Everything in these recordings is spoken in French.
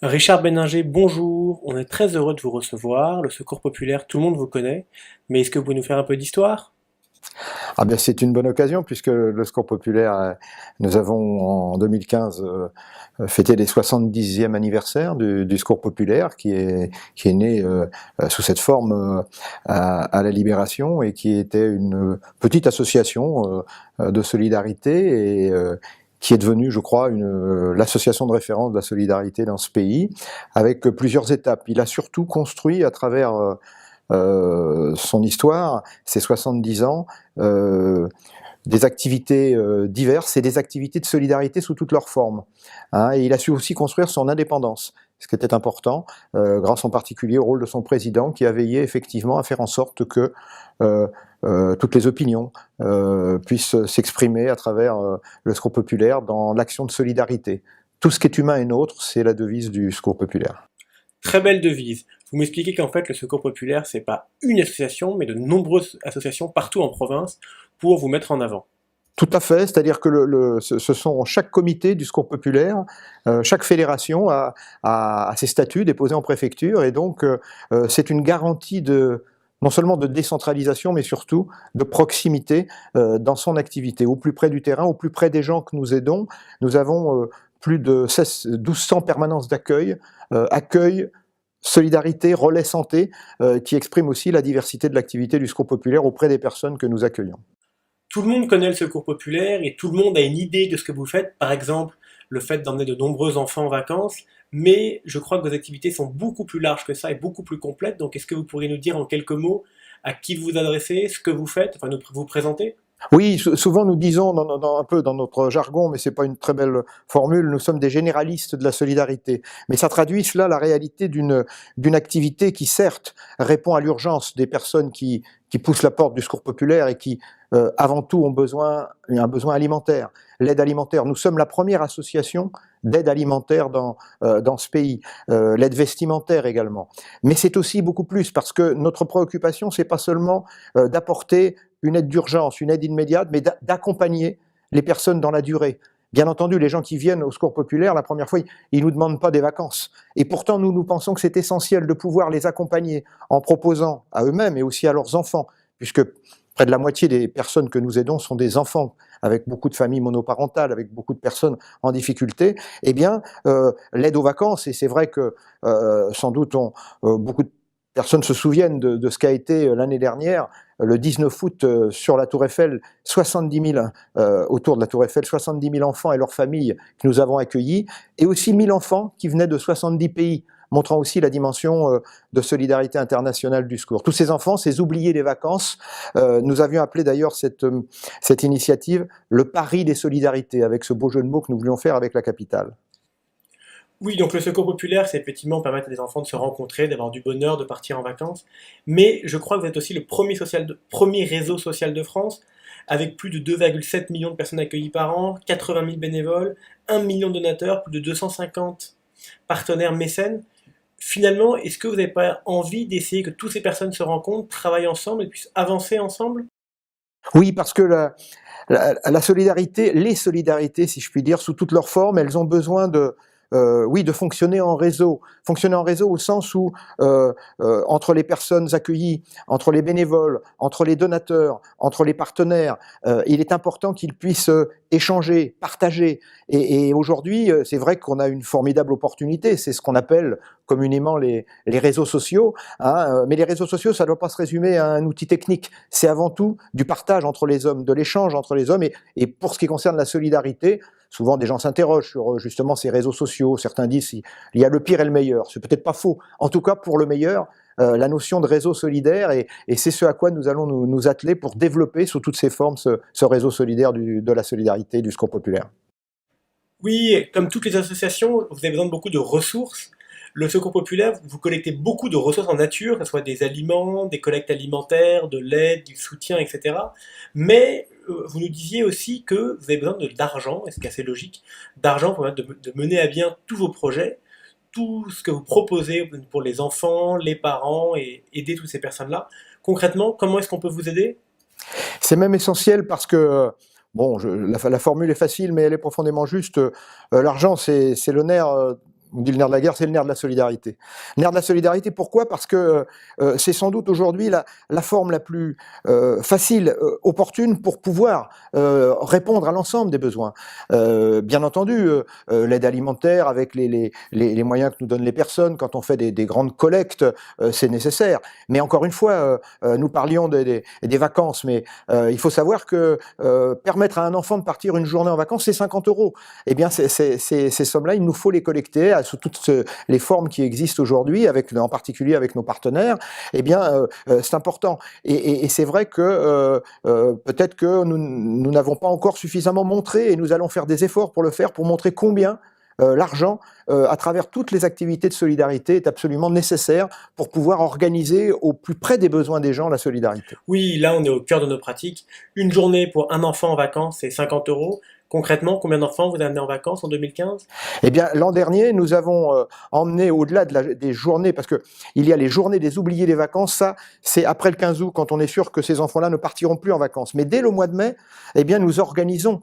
Richard Béninger, bonjour. On est très heureux de vous recevoir. Le Secours populaire, tout le monde vous connaît. Mais est-ce que vous pouvez nous faire un peu d'histoire? Ah ben c'est une bonne occasion puisque le Secours populaire, nous avons en 2015 fêté les 70e anniversaire du Secours populaire qui est né sous cette forme à la Libération et qui était une petite association de solidarité et qui est devenue, je crois, l'association de référence de la solidarité dans ce pays, avec plusieurs étapes. Il a surtout construit à travers son histoire, ses 70 ans, des activités diverses et des activités de solidarité sous toutes leurs formes. Et il a su aussi construire son indépendance, ce qui était important, grâce en particulier au rôle de son président qui a veillé effectivement à faire en sorte que toutes les opinions puissent s'exprimer à travers le Secours populaire dans l'action de solidarité. Tout ce qui est humain est nôtre, c'est la devise du Secours populaire. Très belle devise. Vous m'expliquez qu'en fait, le Secours populaire, c'est pas une association, mais de nombreuses associations partout en province pour vous mettre en avant. Tout à fait, c'est-à-dire que ce sont chaque comité du Secours populaire, chaque fédération a ses statuts déposés en préfecture, et donc c'est une garantie non seulement de décentralisation, mais surtout de proximité dans son activité, au plus près du terrain, au plus près des gens que nous aidons. Nous avons plus de 1200 permanences d'accueil, accueil, solidarité, relais santé, qui expriment aussi la diversité de l'activité du Secours populaire auprès des personnes que nous accueillons. Tout le monde connaît le Secours populaire et tout le monde a une idée de ce que vous faites. Par exemple, le fait d'emmener de nombreux enfants en vacances. Mais je crois que vos activités sont beaucoup plus larges que ça et beaucoup plus complètes. Donc, est-ce que vous pourriez nous dire en quelques mots à qui vous vous adressez, ce que vous faites, enfin, vous présenter? Oui, souvent nous disons, un peu dans notre jargon, mais c'est pas une très belle formule, nous sommes des généralistes de la solidarité. Mais ça traduit cela la réalité d'une activité qui certes répond à l'urgence des personnes qui poussent la porte du Secours populaire et qui avant tout ont un besoin alimentaire, l'aide alimentaire. Nous sommes la première association d'aide alimentaire dans ce pays, l'aide vestimentaire également. Mais c'est aussi beaucoup plus parce que notre préoccupation, c'est pas seulement d'apporter une aide d'urgence, une aide immédiate, mais d'accompagner les personnes dans la durée. Bien entendu, les gens qui viennent au Secours populaire, la première fois, ils ne nous demandent pas des vacances. Et pourtant, nous pensons que c'est essentiel de pouvoir les accompagner en proposant à eux-mêmes et aussi à leurs enfants, puisque près de la moitié des personnes que nous aidons sont des enfants, avec beaucoup de familles monoparentales, avec beaucoup de personnes en difficulté. Eh bien, l'aide aux vacances, et c'est vrai que sans doute beaucoup de personnes se souviennent de ce qu'a été l'année dernière, le 19 août sur la Tour Eiffel, 70 000, autour de la Tour Eiffel, 70 000 enfants et leurs familles que nous avons accueillis, et aussi 1000 enfants qui venaient de 70 pays, montrant aussi la dimension de solidarité internationale du secours. Tous ces enfants, ces oubliés des vacances, nous avions appelé d'ailleurs cette initiative le pari des solidarités, avec ce beau jeu de mots que nous voulions faire avec la capitale. Oui, donc le Secours populaire, c'est effectivement permettre à des enfants de se rencontrer, d'avoir du bonheur, de partir en vacances. Mais je crois que vous êtes aussi le premier réseau social de France, avec plus de 2,7 millions de personnes accueillies par an, 80 000 bénévoles, 1 million de donateurs, plus de 250 partenaires mécènes. Finalement, est-ce que vous n'avez pas envie d'essayer que toutes ces personnes se rencontrent, travaillent ensemble et puissent avancer ensemble? Oui, parce que la solidarité, les solidarités, si je puis dire, sous toutes leurs formes, elles ont besoin oui, de fonctionner en réseau. Fonctionner en réseau au sens où, entre les personnes accueillies, entre les bénévoles, entre les donateurs, entre les partenaires, il est important qu'ils puissent échanger, partager. Et aujourd'hui, c'est vrai qu'on a une formidable opportunité. C'est ce qu'on appelle communément les réseaux sociaux. Mais les réseaux sociaux, ça ne doit pas se résumer à un outil technique. C'est avant tout du partage entre les hommes, de l'échange entre les hommes. Et pour ce qui concerne la solidarité, souvent des gens s'interrogent sur justement ces réseaux sociaux. Certains disent il y a le pire et le meilleur. C'est peut-être pas faux. En tout cas, pour le meilleur, la notion de réseau solidaire, et c'est ce à quoi nous allons nous atteler pour développer sous toutes ses formes ce réseau solidaire de la solidarité du Secours populaire. Oui, comme toutes les associations, vous avez besoin de beaucoup de ressources. Le Secours populaire, vous collectez beaucoup de ressources en nature, que ce soit des aliments, des collectes alimentaires, de l'aide, du soutien, etc. Mais vous nous disiez aussi que vous avez besoin d'argent, et c'est assez logique, d'argent pour permettre de mener à bien tous vos projets, tout ce que vous proposez pour les enfants, les parents et aider toutes ces personnes-là. Concrètement, comment est-ce qu'on peut vous aider? C'est même essentiel parce que, bon, la formule est facile, mais elle est profondément juste. L'argent, c'est le nerf On dit le nerf de la guerre, c'est le nerf de la solidarité. Le nerf de la solidarité, pourquoi? Parce que c'est sans doute aujourd'hui la forme la plus facile, opportune pour pouvoir répondre à l'ensemble des besoins. Bien entendu, l'aide alimentaire avec les moyens que nous donnent les personnes, quand on fait des grandes collectes, c'est nécessaire. Mais encore une fois, nous parlions des vacances, mais il faut savoir que permettre à un enfant de partir une journée en vacances, c'est 50 euros. Eh bien, ces sommes-là, il nous faut les collecter sous toutes les formes qui existent aujourd'hui, en particulier avec nos partenaires. Eh bien, c'est important. Et c'est vrai que peut-être que nous n'avons pas encore suffisamment montré, et nous allons faire des efforts pour le faire, pour montrer combien l'argent, à travers toutes les activités de solidarité, est absolument nécessaire pour pouvoir organiser au plus près des besoins des gens la solidarité. Oui, là, on est au cœur de nos pratiques. Une journée pour un enfant en vacances, c'est 50 euros. Concrètement, combien d'enfants vous avez amené en vacances en 2015? Eh bien, l'an dernier, nous avons emmené au-delà des journées, parce que il y a les journées des oubliés des vacances, ça, c'est après le 15 août, quand on est sûr que ces enfants-là ne partiront plus en vacances. Mais dès le mois de mai, eh bien, nous organisons,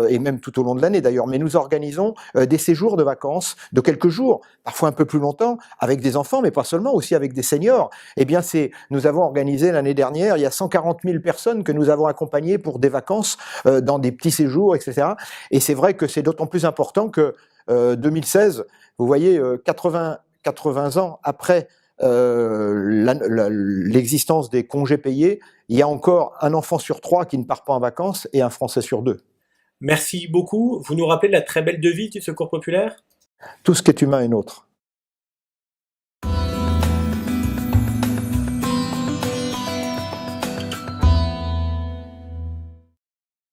et même tout au long de l'année d'ailleurs, mais nous organisons des séjours de vacances de quelques jours, parfois un peu plus longtemps, avec des enfants, mais pas seulement, aussi avec des seniors. Eh bien, nous avons organisé l'année dernière, il y a 140 000 personnes que nous avons accompagnées pour des vacances dans des petits séjours, etc. Et c'est vrai que c'est d'autant plus important que 2016, vous voyez, 80 ans après l'existence des congés payés, il y a encore un enfant sur 3 qui ne part pas en vacances et un Français sur 2. Merci beaucoup. Vous nous rappelez la très belle devise du Secours populaire? Tout ce qui est humain est nôtre.